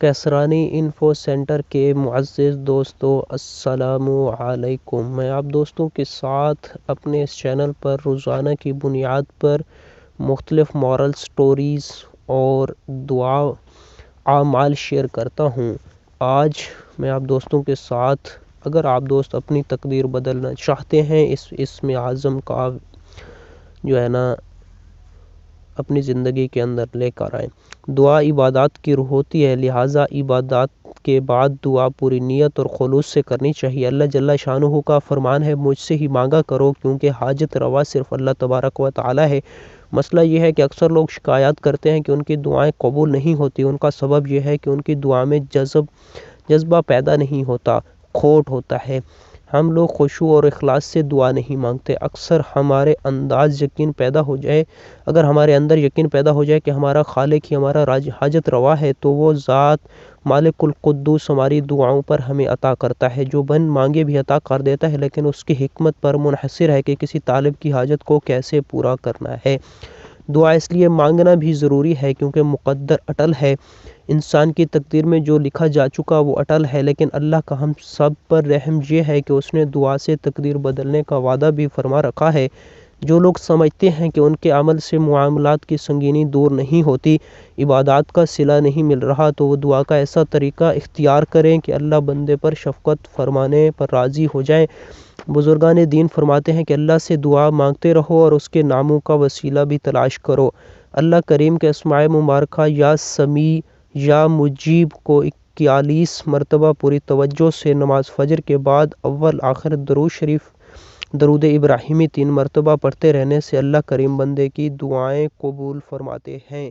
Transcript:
کیسرانی info centre کے معزز دوستو، السلام علیکم۔ میں آپ دوستوں کے ساتھ اپنے اس چینل پر روزانہ کی بنیاد پر مختلف مورل سٹوریز اور دعا اعمال شیئر کرتا ہوں۔ آج میں آپ دوستوں کے ساتھ، اگر آپ دوست اپنی تقدیر بدلنا چاہتے ہیں، اس اسم اعظم کا اپنی زندگی کے اندر لے کر آئیں۔ دعا عبادات کی روح ہوتی ہے، لہٰذا عبادات کے بعد دعا پوری نیت اور خلوص سے کرنی چاہیے۔ اللہ جل شانہ کا فرمان ہے، مجھ سے ہی مانگا کرو کیونکہ حاجت روا صرف اللہ تبارک و تعالی ہے۔ مسئلہ یہ ہے کہ اکثر لوگ شکایات کرتے ہیں کہ ان کی دعائیں قبول نہیں ہوتی۔ ان کا سبب یہ ہے کہ ان کی دعا میں جذبہ پیدا نہیں ہوتا، کھوٹ ہوتا ہے۔ ہم لوگ خشوع اور اخلاص سے دعا نہیں مانگتے۔ اگر ہمارے اندر یقین پیدا ہو جائے کہ ہمارا خالق ہی ہمارا حاجت روا ہے، تو وہ ذات مالک القدوس ہماری دعاؤں پر ہمیں عطا کرتا ہے، جو بن مانگے بھی عطا کر دیتا ہے، لیکن اس کی حکمت پر منحصر ہے کہ کسی طالب کی حاجت کو کیسے پورا کرنا ہے۔ دعا اس لیے مانگنا بھی ضروری ہے کیونکہ مقدر اٹل ہے۔ انسان کی تقدیر میں جو لکھا جا چکا وہ اٹل ہے، لیکن اللہ کا ہم سب پر رحم یہ ہے کہ اس نے دعا سے تقدیر بدلنے کا وعدہ بھی فرما رکھا ہے۔ جو لوگ سمجھتے ہیں کہ ان کے عمل سے معاملات کی سنگینی دور نہیں ہوتی، عبادات کا صلہ نہیں مل رہا، تو وہ دعا کا ایسا طریقہ اختیار کریں کہ اللہ بندے پر شفقت فرمانے پر راضی ہو جائیں۔ بزرگان دین فرماتے ہیں کہ اللہ سے دعا مانگتے رہو اور اس کے ناموں کا وسیلہ بھی تلاش کرو۔ اللہ کریم کے اسماء مبارکہ یا سمیع یا مجیب کو 41 مرتبہ پوری توجہ سے نماز فجر کے بعد اول آخر درود ابراہیمی 3 مرتبہ پڑھتے رہنے سے اللہ کریم بندے کی دعائیں قبول فرماتے ہیں۔